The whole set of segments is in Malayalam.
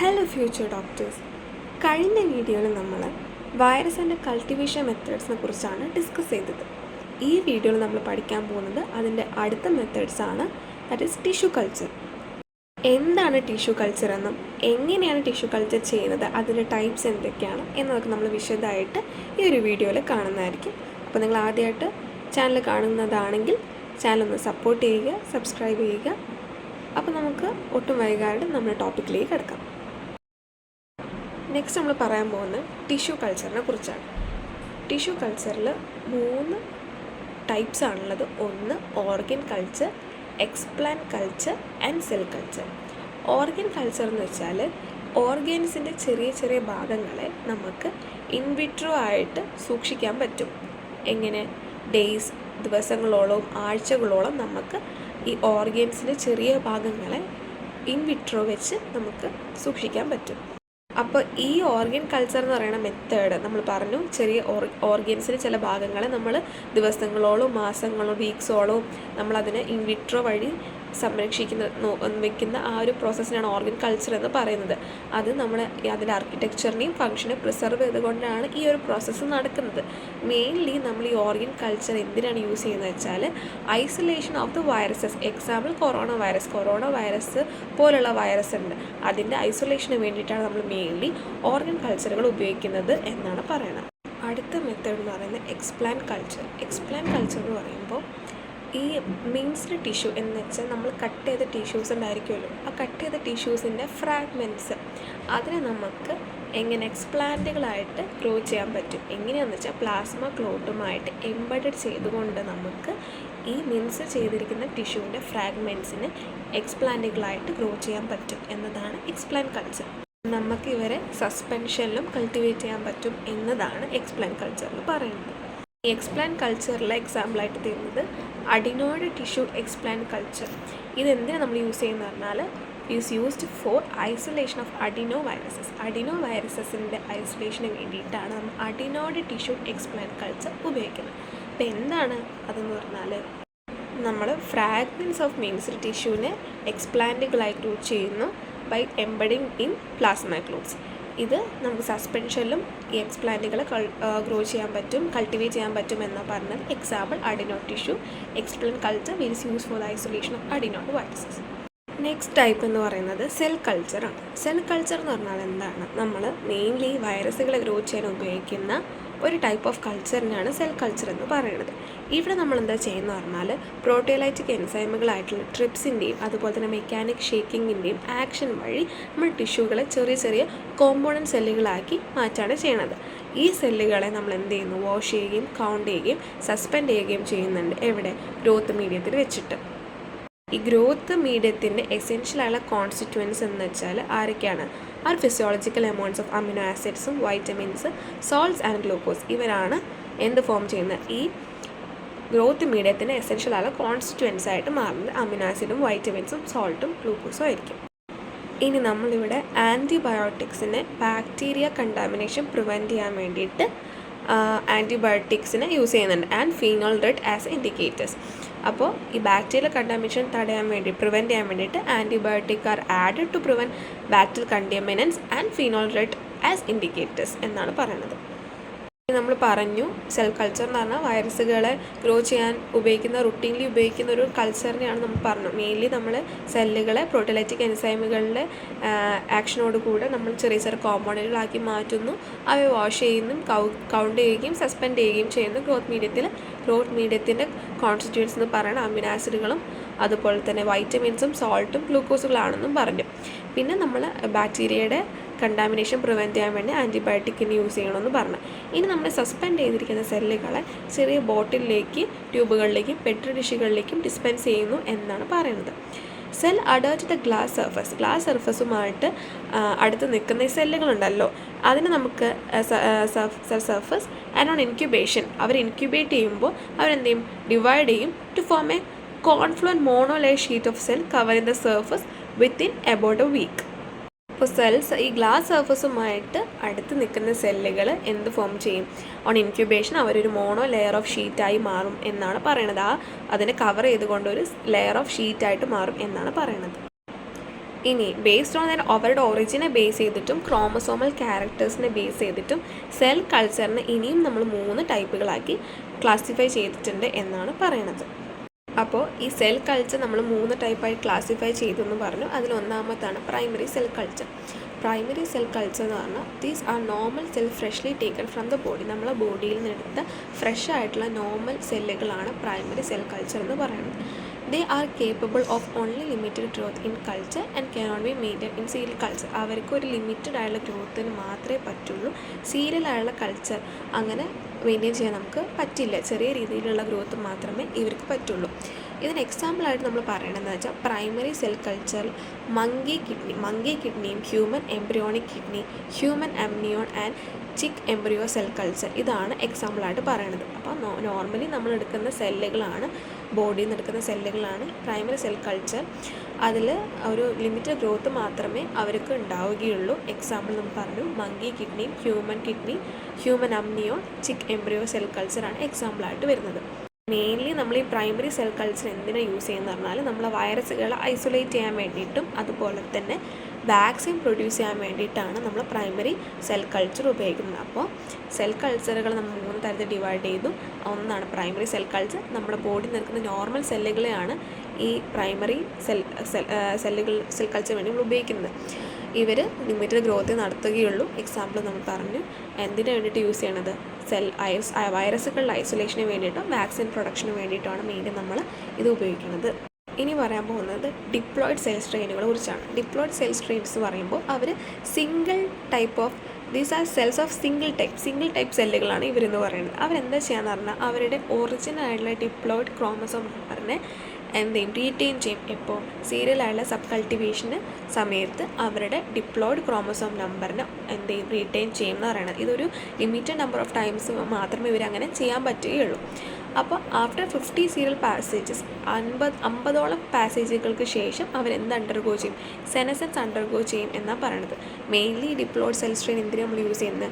Hello future doctors. കഴിഞ്ഞ വീഡിയോയിൽ നമ്മൾ വൈറസ് ആൻഡ് കൾട്ടിവേഷൻ മെത്തേഡ്സിനെ കുറിച്ചാണ് ഡിസ്കസ് ചെയ്തത്. ഈ വീഡിയോയിൽ നമ്മൾ പഠിക്കാൻ പോകുന്നത് അതിൻ്റെ അടുത്ത മെത്തേഡ്സാണ്, ദാറ്റ് ഈസ് ടിഷ്യൂ കൾച്ചർ. എന്താണ് ടിഷ്യൂ കൾച്ചർ എന്നും എങ്ങനെയാണ് ടിഷ്യൂ കൾച്ചർ ചെയ്യുന്നത്, അതിൻ്റെ ടൈപ്സ് എന്തൊക്കെയാണ് എന്നതൊക്കെ നമ്മൾ വിശദമായിട്ട് ഈ ഒരു വീഡിയോയിൽ കാണുന്നതായിരിക്കും. അപ്പോൾ നിങ്ങൾ ആദ്യമായിട്ട് ചാനൽ കാണുന്നതാണെങ്കിൽ ചാനൽ സപ്പോർട്ട് ചെയ്യുക, സബ്സ്ക്രൈബ് ചെയ്യുക. അപ്പോൾ നമുക്ക് ഒട്ടും വൈകാതെ നമ്മുടെ ടോപ്പിക്കിലേക്ക് കിടക്കാം. നെക്സ്റ്റ് നമ്മൾ പറയാൻ പോകുന്നത് ടിഷ്യൂ കൾച്ചറിനെ കുറിച്ചാണ്. ടിഷ്യൂ കൾച്ചറിൽ 3 ടൈപ്സ് ആണുള്ളത്. ഒന്ന് organ culture, explant culture and cell culture. Organ culture എന്ന് വെച്ചാൽ ഓർഗൻസിൻ്റെ ചെറിയ ചെറിയ ഭാഗങ്ങളെ നമുക്ക് ഇൻവിട്രോ ആയിട്ട് സൂക്ഷിക്കാൻ പറ്റും. എങ്ങനെ? ഡേയ്സ്, ദിവസങ്ങളോളം, ആഴ്ചകളോളം നമുക്ക് ഈ ഓർഗൻസിൻ്റെ ചെറിയ ഭാഗങ്ങളെ ഇൻവിട്രോ വെച്ച് നമുക്ക് സൂക്ഷിക്കാൻ പറ്റും. അപ്പോൾ ഈ ഓർഗൻ കൾച്ചർ എന്ന് പറയുന്ന മെത്തേഡ് നമ്മൾ പറഞ്ഞു, ചെറിയ ഓർഗൻസിന് ചില ഭാഗങ്ങളെ നമ്മൾ ദിവസങ്ങളോളം, മാസങ്ങളോ, വീക്സോളവും നമ്മളതിനെ ഇൻവിട്രോ വഴി വെക്കുന്ന ആ ഒരു പ്രോസസ്സിനാണ് ഓർഗൻ കൾച്ചർ എന്ന് പറയുന്നത്. അത് നമ്മൾ അതിൻ്റെ ആർക്കിടെക്ചറിനെയും ഫംഗ്ഷനെ പ്രിസർവ് ചെയ്തുകൊണ്ടാണ് ഈ ഒരു പ്രോസസ്സ് നടക്കുന്നത്. മെയിൻലി നമ്മൾ ഈ ഓർഗൻ കൾച്ചർ എന്തിനാണ് യൂസ് ചെയ്യുന്നത് വെച്ചാൽ isolation of the viruses. Example corona virus പോലുള്ള വൈറസ് ഉണ്ട്, അതിൻ്റെ ഐസൊലേഷന് വേണ്ടിയിട്ടാണ് നമ്മൾ മെയിൻലി ഓർഗൻ കൾച്ചറുകൾ ഉപയോഗിക്കുന്നത് എന്നാണ് പറയുന്നത്. അടുത്ത മെത്തേഡ് എന്ന് പറയുന്നത് എക്സ്പ്ലാന്റ് കൾച്ചർ. എക്സ്പ്ലാന്റ് കൾച്ചർ എന്ന് പറയുമ്പോൾ ഈ മിൻസ്ഡ് ടിഷ്യൂ എന്ന് വെച്ചാൽ നമ്മൾ കട്ട് ചെയ്ത ടിഷ്യൂസ് ഉണ്ടായിരിക്കുമല്ലോ, ആ കട്ട് ചെയ്ത ടിഷ്യൂസിൻ്റെ ഫ്രാഗ്മെൻറ്റ്സ് അതിനെ നമുക്ക് എങ്ങനെ എക്സ്പ്ലാന്റുകളായിട്ട് ഗ്രോ ചെയ്യാൻ പറ്റും. എങ്ങനെയാണെന്ന് വെച്ചാൽ പ്ലാസ്മ ക്ലോട്ടുമായിട്ട് എംബഡഡ് ചെയ്തുകൊണ്ട് നമുക്ക് ഈ മിൻസ് ചെയ്തിരിക്കുന്ന ടിഷ്യൂവിൻ്റെ ഫ്രാഗ്മെൻറ്റ്സിന് എക്സ്പ്ലാന്റുകളായിട്ട് ഗ്രോ ചെയ്യാൻ പറ്റും എന്നതാണ് എക്സ്പ്ലാന്റ് കൾച്ചർ. നമുക്ക് ഇവരെ സസ്പെൻഷനിലും കൾട്ടിവേറ്റ് ചെയ്യാൻ പറ്റും എന്നതാണ് എക്സ്പ്ലാന്റ് കൾച്ചറിൽ പറയുന്നത്. ഈ എക്സ്പ്ലാന്റ് കൾച്ചറിലെ എക്സാമ്പിളായിട്ട് തരുന്നത് അഡിനോയിഡ് ടിഷ്യൂ എക്സ്പ്ലാന്റ് കൾച്ചർ. ഇതെന്തിനാണ് നമ്മൾ യൂസ് ചെയ്യുന്നത് പറഞ്ഞാൽ is used for isolation of adeno viruses. Adeno വൈറസസിൻ്റെ ഐസൊലേഷന് വേണ്ടിയിട്ടാണ് നമ്മൾ അഡിനോയിഡ് ടിഷ്യൂ എക്സ്പ്ലാന്റ് കൾച്ചർ ഉപയോഗിക്കുന്നത്. അപ്പോൾ എന്താണ് അതെന്ന് പറഞ്ഞാൽ നമ്മൾ ഫ്രാഗ്മെൻറ്റ്സ് ഓഫ് മിൻസ്ഡ് ടിഷ്യൂവിനെ എക്സ്പ്ലാന്റുകളായി ഗ്രോ ചെയ്യുന്നു by embedding in plasma clots. ഇത് നമുക്ക് സസ്പെൻഷനിലും ഈ എക്സ്പ്ലാന്റുകളെ ഗ്രോ ചെയ്യാൻ പറ്റും, കൾട്ടിവേറ്റ് ചെയ്യാൻ പറ്റും എന്നാണ് പറഞ്ഞത്. Example adenoid tissue explant culture which use for the isolation of adenoid viruses. Next type എന്ന് പറയുന്നത് സെൽ കൾച്ചറാണ്. സെൽ കൾച്ചർ എന്ന് പറഞ്ഞാൽ എന്താണ്? നമ്മൾ മെയിൻലി വൈറസുകളെ ഗ്രോ ചെയ്യാൻ ഉപയോഗിക്കുന്ന ഒരു ടൈപ്പ് ഓഫ് കൾച്ചറിനാണ് സെൽ കൾച്ചർ എന്ന് പറയുന്നത്. ഇവിടെ നമ്മൾ എന്താ ചെയ്യുന്നത് പറഞ്ഞാൽ പ്രോട്ടിയോലൈറ്റിക് എൻസൈമുകളായിട്ടുള്ള ട്രിപ്സിൻ്റെയും അതുപോലെ തന്നെ മെക്കാനിക് ഷേക്കിങ്ങിൻ്റെയും ആക്ഷൻ വഴി നമ്മൾ ടിഷ്യൂകളെ ചെറിയ ചെറിയ കോമ്പോണൻറ്റ് സെല്ലുകളാക്കി മാറ്റാണ് ചെയ്യണത്. ഈ സെല്ലുകളെ നമ്മൾ എന്ത് ചെയ്യുന്നു? വാഷ് ചെയ്യുകയും കൗണ്ട് ചെയ്യുകയും സസ്പെൻഡ് ചെയ്യുകയും ചെയ്യുന്നുണ്ട്. എവിടെ? ഗ്രോത്ത് മീഡിയത്തിൽ വെച്ചിട്ട്. ഈ ഗ്രോത്ത് മീഡിയത്തിൻ്റെ എസെൻഷ്യലായുള്ള കോൺസ്റ്റിറ്റ്യുവൻസ് എന്ന് വെച്ചാൽ ആരൊക്കെയാണ്? Are physiological amounts of amino ആസിഡ്സും വൈറ്റമിൻസ്, സോൾട്ട്സ് ആൻഡ് ഗ്ലൂക്കോസ്. ഇവരാണ് എന്ത് ഫോം ചെയ്യുന്നത്? ഈ ഗ്രോത്ത് മീഡിയത്തിൻ്റെ എസെൻഷ്യലായുള്ള കോൺസ്റ്റിറ്റ്യുവൻസ് ആയിട്ട് മാറുന്നത് അമിനോ ആസിഡും വൈറ്റമിൻസും സോൾട്ടും ഗ്ലൂക്കോസും ആയിരിക്കും. ഇനി നമ്മളിവിടെ ആൻറ്റിബയോട്ടിക്സിനെ ബാക്ടീരിയ കണ്ടാമിനേഷൻ പ്രിവെൻറ്റ് ചെയ്യാൻ വേണ്ടിയിട്ട് ആൻറ്റിബയോട്ടിക്സിനെ യൂസ് ചെയ്യുന്നുണ്ട്. And phenol red as indicators. അപ്പോൾ ഈ ബാക്ടീരിയൽ കണ്ടാമിനേഷൻ പ്രിവെൻറ്റ് ചെയ്യാൻ വേണ്ടിയിട്ട് antibiotic are added to prevent bacterial contaminants and phenol red as indicators എന്നാണ് പറയുന്നത്. നമ്മൾ പറഞ്ഞു സെൽ കൾച്ചർ എന്ന് പറഞ്ഞാൽ വൈറസുകളെ ഗ്രോ ചെയ്യാൻ റുട്ടീൻലി ഉപയോഗിക്കുന്ന ഒരു കൾച്ചറിനെയാണ് നമ്മൾ പറഞ്ഞു. മെയിൻലി നമ്മൾ സെല്ലുകളെ പ്രോട്ടിയോലൈറ്റിക് എൻസൈമുകളിലെ ആക്ഷനോട് കൂടെ നമ്മൾ ചെറിയ ചെറിയ കോമ്പോണന്റുകളാക്കി മാറ്റുന്നു, അവയെ വാഷ് ചെയ്യുന്നു, കൗണ്ട് ചെയ്യുകയും സസ്പെൻഡ് ചെയ്യുകയും ചെയ്യുന്നു. ഗ്രോത്ത് മീഡിയത്തിൻ്റെ കോൺസ്റ്റിറ്റ്യൂൻസ് എന്ന് പറയുന്ന അമിനോ ആസിഡുകളും അതുപോലെ തന്നെ വൈറ്റമിൻസും സോൾട്ടും ഗ്ലൂക്കോസുകളാണെന്നും പറഞ്ഞു. പിന്നെ നമ്മൾ ബാക്ടീരിയയുടെ കണ്ടാമിനേഷൻ പ്രിവെൻറ്റ് ചെയ്യാൻ വേണ്ടി ആൻറ്റിബയോട്ടിക്കിന് യൂസ് ചെയ്യണമെന്ന് പറഞ്ഞു. ഇനി നമ്മൾ സസ്പെൻഡ് ചെയ്തിരിക്കുന്ന സെല്ലുകളെ ചെറിയ ബോട്ടിലേക്ക്, ട്യൂബുകളിലേക്കും പെട്രി ഡിഷുകളിലേക്കും ഡിസ്പെൻസ് ചെയ്യുന്നു എന്നാണ് പറയുന്നത്. സെൽ അഡേർട്ട് ദ ഗ്ലാസ് സർഫസുമായിട്ട് അടുത്ത് നിൽക്കുന്ന ഈ സെല്ലുകളുണ്ടല്ലോ, അതിന് നമുക്ക് cell surface and on incubation അവർ ഇൻക്യുബേറ്റ് ചെയ്യുമ്പോൾ അവരെന്ത് ചെയ്യും? ഡിവൈഡ് ചെയ്യും to form a confluent monolayer sheet of cell covering the surface within about a week. അപ്പോൾ സെൽസ് ഈ ഗ്ലാസ് സർഫസുമായിട്ട് അടുത്ത് നിൽക്കുന്ന സെല്ലുകൾ എന്ത് ഫോം ചെയ്യും? ഓൺ ഇൻക്യുബേഷൻ അവരൊരു മോണോ ലെയർ ഓഫ് ഷീറ്റായി മാറും എന്നാണ് പറയണത്. അതിനെ കവർ ചെയ്തുകൊണ്ട് ഒരു ലെയർ ഓഫ് ഷീറ്റായിട്ട് മാറും എന്നാണ് പറയണത്. ഇനി ബേസ്ഡ് ഓൺ അവരുടെ ഒറിജിനെ ബേസ് ചെയ്തിട്ടും ക്രോമസോമൽ ക്യാരക്ടേഴ്സിനെ ബേസ് ചെയ്തിട്ടും സെൽ കൾച്ചറിനെ ഇനിയും നമ്മൾ 3 ടൈപ്പുകളാക്കി ക്ലാസിഫൈ ചെയ്തിട്ടുണ്ട് എന്നാണ് പറയണത്. അപ്പോൾ ഈ സെൽ കൾച്ചർ നമ്മൾ 3 ടൈപ്പായി ക്ലാസിഫൈ ചെയ്തു എന്ന് പറഞ്ഞു. അതിലൊന്നാമത്താണ് primary cell culture. Primary cell culture എന്ന് പറഞ്ഞാൽ these are normal cell freshly taken from the body. നമ്മളെ ബോഡിയിൽ നിന്നെടുത്ത ഫ്രഷ് ആയിട്ടുള്ള നോർമൽ സെല്ലുകളാണ് പ്രൈമറി സെൽ കൾച്ചർ എന്ന് പറയുന്നത്. They are capable of only limited growth in culture and cannot be maintained in serial culture. അവർക്ക് ഒരു ലിമിറ്റഡ് ആയുള്ള ഗ്രോത്തിന് മാത്രമേ പറ്റുള്ളൂ. സീരിയൽ ആയുള്ള കൾച്ചർ അങ്ങനെ മെയിൻറ്റെയിൻ ചെയ്യാൻ നമുക്ക് പറ്റില്ല. ചെറിയ രീതിയിലുള്ള ഗ്രോത്ത് മാത്രമേ ഇവർക്ക് പറ്റുള്ളൂ. ഇതിന് എക്സാമ്പിളായിട്ട് നമ്മൾ പറയണമെന്ന് വെച്ചാൽ പ്രൈമറി സെൽ കൾച്ചർ മങ്കി കിഡ്നിയും human embryonic kidney, human amnion and chick embryo cell culture ഇതാണ് എക്സാമ്പിളായിട്ട് പറയണത്. അപ്പോൾ നോർമലി നമ്മൾ എടുക്കുന്ന സെല്ലുകളാണ്, ബോഡിയിൽ നിന്ന് എടുക്കുന്ന സെല്ലുകളാണ് പ്രൈമറി സെൽ കൾച്ചർ. അതിൽ ഒരു ലിമിറ്റഡ് ഗ്രോത്ത് മാത്രമേ അവർക്ക് ഉണ്ടാവുകയുള്ളൂ. എക്സാമ്പിൾ നമ്മൾ പറഞ്ഞു മങ്കി കിഡ്നിയും ഹ്യൂമൻ അമ്നിയോൺ, ചിക്ക് എംബ്രിയോ സെൽ കൾച്ചറാണ് എക്സാമ്പിളായിട്ട് വരുന്നത്. മെയിൻലി നമ്മൾ ഈ പ്രൈമറി സെൽ കൾച്ചർ എന്തിനാണ് യൂസ് ചെയ്യുന്നത് പറഞ്ഞാൽ നമ്മൾ വൈറസുകളെ ഐസൊലേറ്റ് ചെയ്യാൻ വേണ്ടിയിട്ടും അതുപോലെ തന്നെ വാക്സിൻ പ്രൊഡ്യൂസ് ചെയ്യാൻ വേണ്ടിയിട്ടാണ് നമ്മൾ പ്രൈമറി സെൽ കൾച്ചർ ഉപയോഗിക്കുന്നത്. അപ്പോൾ സെൽ കൾച്ചറുകൾ നമ്മൾ 3 തരത്തിൽ ഡിവൈഡ് ചെയ്തു. ഒന്നാണ് പ്രൈമറി സെൽ കൾച്ചർ. നമ്മുടെ ബോഡിയിൽ നിൽക്കുന്ന നോർമൽ സെല്ലുകളെയാണ് ഈ പ്രൈമറി സെൽ കൾച്ചർ വേണ്ടി നമ്മൾ ഉപയോഗിക്കുന്നത്. ഇവർ ലിമിറ്റഡ് ഗ്രോത്ത് നടത്തുകയുള്ളൂ. എക്സാമ്പിൾ നമ്മൾ പറഞ്ഞു എന്തിനു വേണ്ടിയിട്ട് യൂസ് ചെയ്യണത്, വൈറസുകളുടെ ഐസൊലേഷന് വേണ്ടിയിട്ടും വാക്സിൻ പ്രൊഡക്ഷന് വേണ്ടിയിട്ടുമാണ് മെയിൻലി നമ്മൾ ഇത് ഉപയോഗിക്കുന്നത്. ഇനി പറയാൻ പോകുന്നത് ഡിപ്ലോയിഡ് സെൽ സ്ട്രെയിനുകളെ കുറിച്ചാണ്. ഡിപ്ലോയിഡ് സെൽ സ്ട്രെയിൻസ് പറയുമ്പോൾ അവർ single type of these are cells of single type സെല്ലുകളാണ് ഇവരെന്ന് പറയുന്നത്. അവരെന്താ ചെയ്യാന്ന് പറഞ്ഞാൽ അവരുടെ ഒറിജിനലായിട്ടുള്ള ഡിപ്ലോയിഡ് ക്രോമസോം നമ്പറിനെ റീറ്റെയിൻ ചെയ്യും. എപ്പോൾ സീരിയലായുള്ള സബ് കൾട്ടിവേഷന് സമയത്ത് അവരുടെ ഡിപ്ലോയിഡ് ക്രോമസോം നമ്പറിനെ റീറ്റെയിൻ ചെയ്യും എന്ന് പറയുന്നത്. ഇതൊരു ലിമിറ്റഡ് നമ്പർ ഓഫ് ടൈംസ് മാത്രമേ ഇവരങ്ങനെ ചെയ്യാൻ പറ്റുകയുള്ളൂ. അപ്പോൾ ആഫ്റ്റർ 50 സീരിയൽ പാസേജസ് 50ഓളം പാസേജുകൾക്ക് ശേഷം അവരെന്ത് അണ്ടർഗോ ചെയ്യും, സെനസൻസ് അണ്ടർഗോ ചെയ്യും എന്നാണ് പറയണത്. മെയിൻലി ഡിപ്ലോയിഡ് സെൽ സ്ട്രെയിൻ എന്തിനാണ് നമ്മൾ യൂസ് ചെയ്യുന്നത്,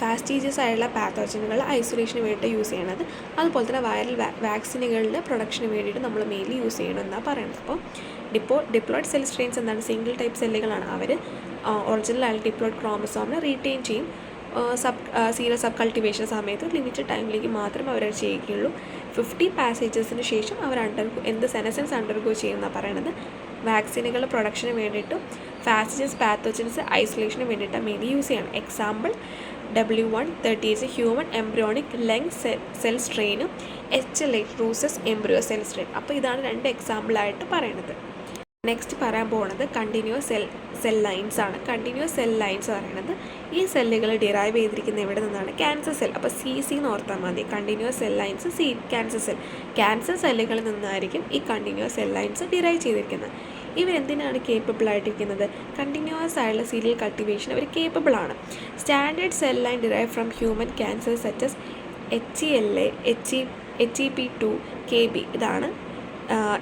ഫാസ്റ്റീജിയസ് ആയുള്ള പാത്തോജനുകൾ ഐസൊലേഷന് വേണ്ടിയിട്ട് യൂസ് ചെയ്യണത്. അതുപോലെ തന്നെ വൈറൽ വാക്സിനുകളുടെ പ്രൊഡക്ഷന് വേണ്ടിയിട്ട് നമ്മൾ മെയിൻലി യൂസ് ചെയ്യണമെന്നാണ് പറയുന്നത്. അപ്പോൾ ഡിപ്ലോയിഡ് സെൽ സ്ട്രെയിൻസ് എന്താണ്, സിംഗിൾ ടൈപ്പ് സെല്ലുകളാണ്. അവർ ഒറിജിനലായ ഡിപ്ലോയിഡ് ക്രോമസോമിനെ റീറ്റെയിൻ ചെയ്യും. സീരിയൽ സബ് കൾട്ടിവേഷൻ സമയത്ത് ലിമിറ്റഡ് ടൈമിലേക്ക് മാത്രമേ അവർ ചെയ്യുകയുള്ളൂ. 50 പാസേജസിന് ശേഷം അവർ സെനസൻസ് അണ്ടർഗോ ചെയ്യുമെന്നാണ് പറയണത്. വാക്സിനുകളുടെ പ്രൊഡക്ഷന് വേണ്ടിയിട്ടും ഫാസ്റ്റീജിയസ് പാത്തോജൻസ് ഐസൊലേഷന് വേണ്ടിയിട്ടാണ് മെയിൻലി യൂസ് ചെയ്യണം. Example W138 human embryonic lung cell സ്ട്രെയിനും HLA rhesus embryo cell strain. അപ്പോൾ ഇതാണ് 2 എക്സാമ്പിളായിട്ട് പറയണത്. നെക്സ്റ്റ് പറയാൻ പോകുന്നത് കണ്ടിന്യൂസ് സെൽ ലൈൻസ് ആണ്. കണ്ടിന്യൂസ് സെൽ ലൈൻസ് പറയുന്നത് ഈ സെല്ലുകൾ ഡിറൈവ് ചെയ്തിരിക്കുന്ന ഇവിടെ നിന്നാണ്, ക്യാൻസർ സെൽ. അപ്പോൾ CC എന്ന് ഓർത്താൽ മതി. കണ്ടിന്യൂസ് സെൽ ലൈൻസ് ക്യാൻസർ സെല്ലുകളിൽ നിന്നായിരിക്കും ഈ കണ്ടിന്യൂസ് സെൽ ലൈൻസ് ഡിറൈവ് ചെയ്തിരിക്കുന്നത്. ഇവരെന്തിനാണ് കേപ്പബിൾ ആയിട്ടിരിക്കുന്നത്, കണ്ടിന്യൂസ് ആയുള്ള സീരിയൽ കൾട്ടിവേഷൻ അവർ കേപ്പബിൾ ആണ്. Standard cell line derive from human cancer such as HELA, HEP2, KB ഇതാണ്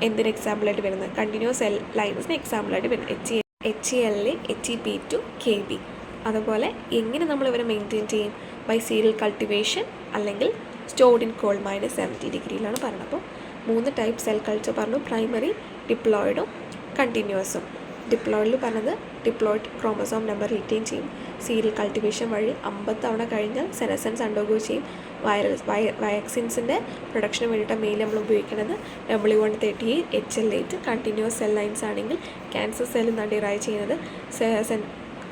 എന്തിന് എക്സാമ്പിളായിട്ട് വരുന്നത്, കണ്ടിന്യൂസ് സെൽ ലൈൻസിന് എക്സാമ്പിളായിട്ട് വരുന്നത് HELA, HEP2, KB. അതുപോലെ എങ്ങനെ നമ്മൾ ഇവരെ മെയിൻറ്റെയിൻ ചെയ്യും, ബൈ സീരിയൽ കൾട്ടിവേഷൻ അല്ലെങ്കിൽ സ്റ്റോർഡ് ഇൻ കോൾഡ് -70 ഡിഗ്രിയിലാണ് പറയുന്നത്. അപ്പോൾ 3 ടൈപ്പ് സെൽ കൾച്ചർ പറഞ്ഞു, പ്രൈമറി, ഡിപ്ലോയിഡും കണ്ടിന്യൂസും. ഡിപ്ലോയിഡിൽ പറഞ്ഞത് ഡിപ്ലോയിഡ് ക്രോമസോം നമ്പർ റീറ്റെയിൻ ചെയ്യും. സീരിയൽ കൾട്ടിവേഷൻ വഴി 50 തവണ കഴിഞ്ഞാൽ സെനസൻസ് അണ്ടർഗോ ചെയ്യും. വാക്സിൻസിൻ്റെ പ്രൊഡക്ഷന് വേണ്ടിയിട്ട് മെയിൻ നമ്മൾ ഉപയോഗിക്കുന്നത് W138 HLA. Continuous cell lines ആണെങ്കിൽ ക്യാൻസർ സെല്ലിൽ നിന്നാണ് ഡിറൈവ് ചെയ്യുന്നത്.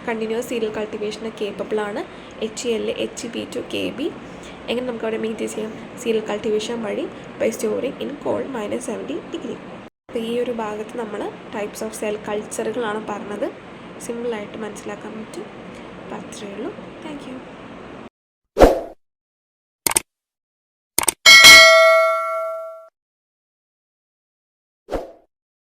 കണ്ടിന്യൂസ് സീരിയൽ കൾട്ടിവേഷന് കേപ്പബിളാണ് HELA, HEP2, KB. എങ്ങനെ നമുക്ക് അവിടെ മെയിൻറ്റെയിൻ ചെയ്യാം, സീരിയൽ കൾട്ടിവേഷൻ വഴി by storing in cold -70 degree. അപ്പോൾ ഈ ഒരു ഭാഗത്ത് നമ്മൾ ടൈപ്സ് ഓഫ് സെൽ കൾച്ചറുകളാണ് പറഞ്ഞത്. സിമ്പിളായിട്ട് മനസ്സിലാക്കാൻ പറ്റും. അപ്പോൾ അത്രയേ ഉള്ളൂ. Thank you.